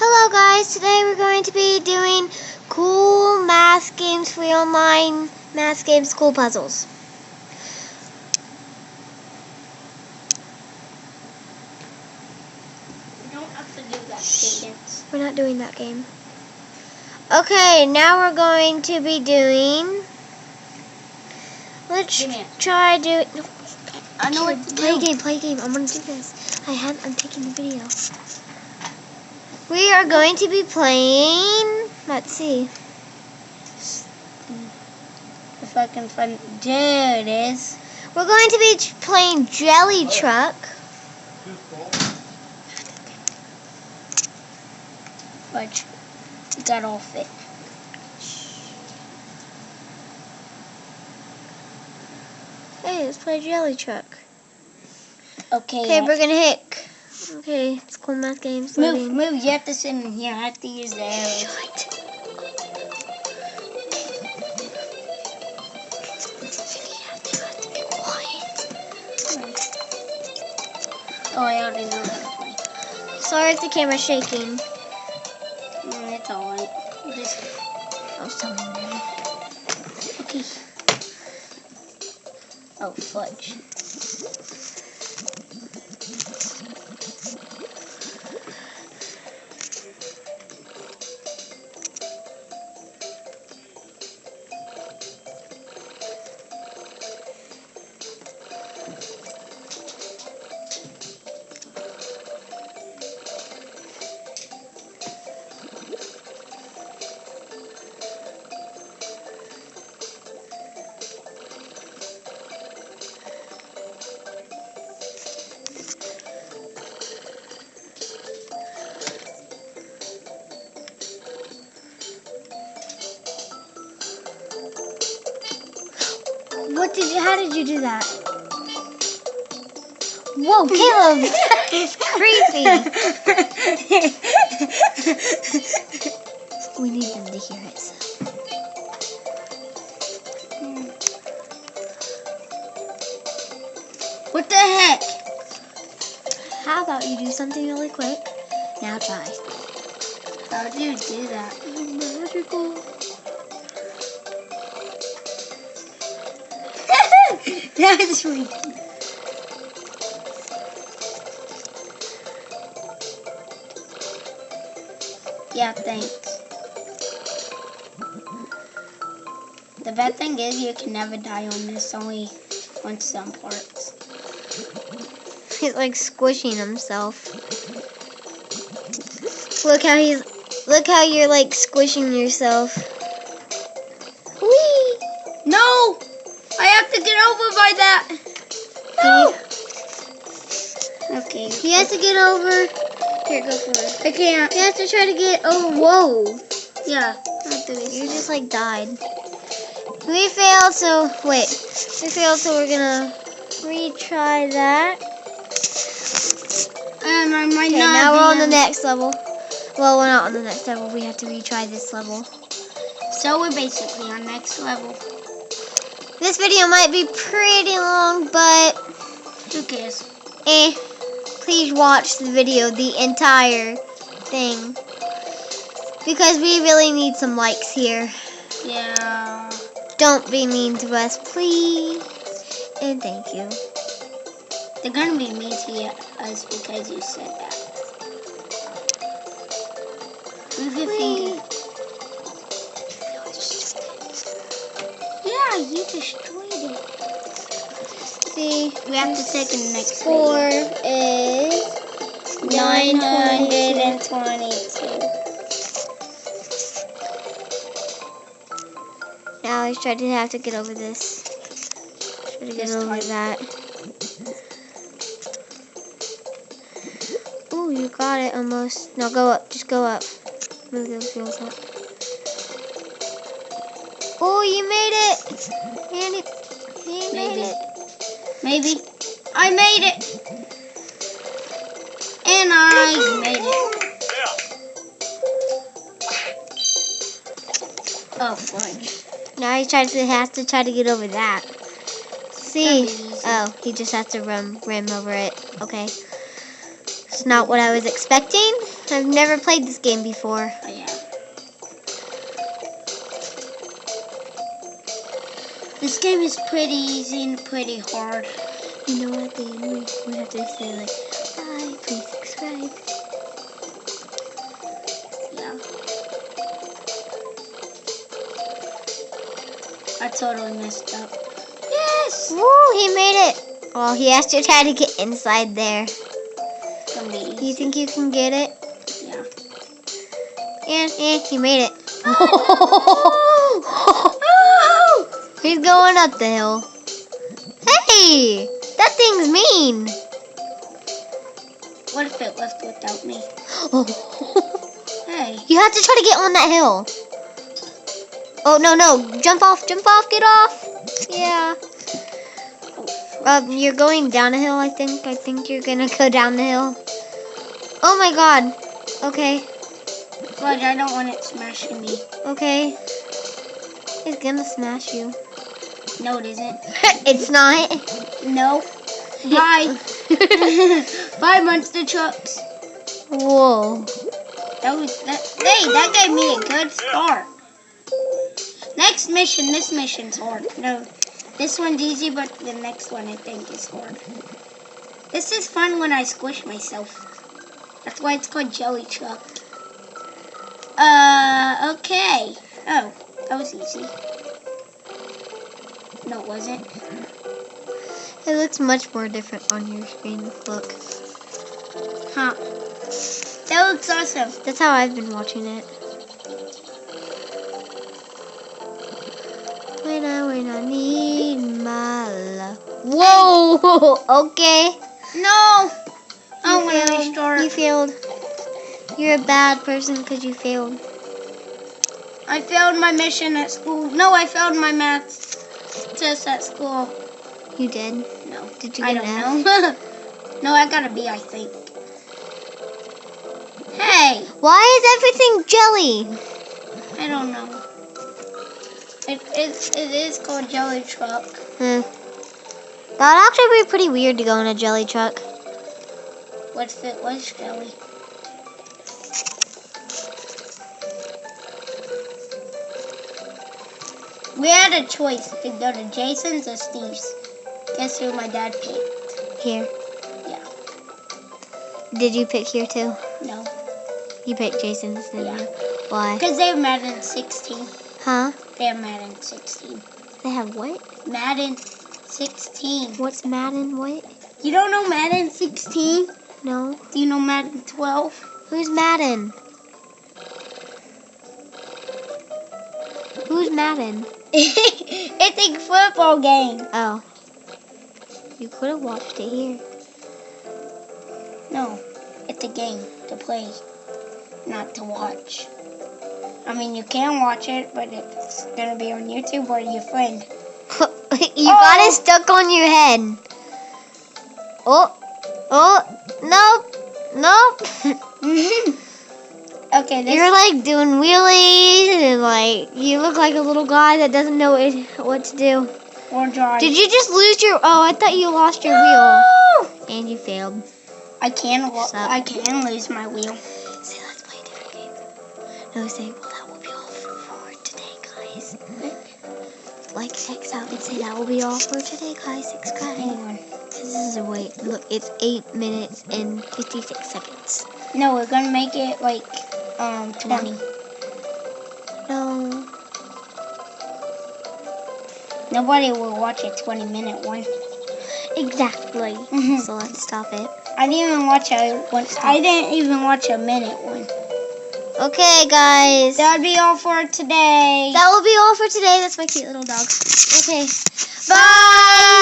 Hello guys, today we're going to be doing cool math games, free online math games, cool puzzles. We don't have to do that cadence. We're not doing that game. Okay, now we're going to be doing, let's try do. No, I know what to play do. play a game, I'm going to do this. I'm taking the video. We are going to be playing, let's see. If I can find, there it is. We're going to be playing Jelly Truck. Fudge. It got all fit. Hey, let's play Jelly Truck. Okay. Okay, we're gonna hit. Okay, it's cool math games. Move. You have to sit in here. I have to use the arrows. Shut. You have to be quiet. Oh, I already know how to play. Sorry if the camera's shaking. It's alright. Oh, sorry. Okay. Oh, fudge. How did you do that? Whoa, Caleb! It's creepy. We need them to hear it. What the heck? How about you do something really quick? Now try. How do you do that? Magical. That's really cute. Yeah, thanks. The bad thing is you can never die on this, only on some parts. He's like squishing himself. Look how you're like squishing yourself. Whee! No! I have to get over by that. No! Okay. He has to get over. Here, go for it. I can't. He has to try to get. Oh, whoa! Yeah. You just like died. We failed, so wait. We failed, so we're gonna retry that. And I might Okay, not. now we're on the next level. Well, we're not on the next level. We have to retry this level. So we're basically on next level. This video might be pretty long, but Who cares? please watch the video, the entire thing, because we really need some likes here. Yeah. Don't be mean to us, please, and thank you. They're gonna be mean to us because you said that. Move your finger. Yeah, you destroyed it. See, We have to take the next score video. is 922. Now I try to have to get over this. Try to get This over time. that. Ooh, you got it almost. No, go up. Just go up. Move those wheels up. Oh, you made it! And he made it. Maybe. I made it! And I made it. Oh, fudge. Now he has to try to get over that. See? That'd be easy. Oh, he just has to rim over it. Okay. It's not what I was expecting. I've never played this game before. Oh, yeah. This game is pretty easy and pretty hard. You know what? We have to say like, bye, please subscribe. Yeah. I totally messed up. Yes! Woo! He made it. Well, he has to try to get inside there. It's gonna be easy. You think you can get it? Yeah. He made it. He's going up the hill. Hey! That thing's mean. What if it left without me? Oh. Hey. You have to try to get on that hill. Oh, no. Jump off, get off. Yeah. You're going down a hill, I think. I think you're gonna go down the hill. Oh my god. Okay. But I don't want it smashing me. Okay. It's gonna smash you. No, it isn't. It's not. No. Bye. Bye, monster trucks. Whoa. That gave me a good start. Next mission. This mission's hard. No, this one's easy, but the next one I think is hard. This is fun when I squish myself. That's why it's called Jelly Truck. Okay. Oh, that was easy. No, it wasn't. It looks much more different on your screen. Look. Huh. That looks awesome. That's how I've been watching it. When I need my love. Whoa! Okay. No! I You want to failed. restart. You failed. You're a bad person because you failed. I failed my mission at school. No, I failed my math test at school. You did. No. Did you I get don't know. No, I got a B, I think. Hey! Why is everything jelly? I don't know. It is called Jelly Truck. That would actually be pretty weird to go in a jelly truck. What if it was jelly? We had a choice to go to Jason's or Steve's. Guess who my dad picked? Here. Yeah. Did you pick here too? No. You picked Jason's, didn't Yeah. you? Why? Because they have Madden 16. Huh? They have Madden 16. They have what? Madden 16. What's Madden? What? You don't know Madden 16? No. Do you know Madden 12? Who's Madden? Who's Madden? It's a football game. Oh. You could have watched it here. No, it's a game to play, not to watch. I mean, you can watch it, but it's going to be on YouTube or your friend. You got it stuck on your head. Nope. Okay, this You're like doing wheelies and like you look like a little guy that doesn't know what to do. or drive. Did you just lose your? Oh, I thought you lost your wheel and you failed. I can Sup? lose my wheel. Say let's play a different game. No, say well that will be all for today, guys. Like text out and say that will be all for today, guys. Subscribe. Hang on. This is a wait. Look, it's 8 minutes and 56 seconds. No, we're going to make it like 20. No. Nobody will watch a 20-minute one. Exactly. Mhm. So let's stop it. I didn't even watch a minute one. Okay, guys. That would be all for today. That will be all for today. That's my cute little dog. Okay. Bye.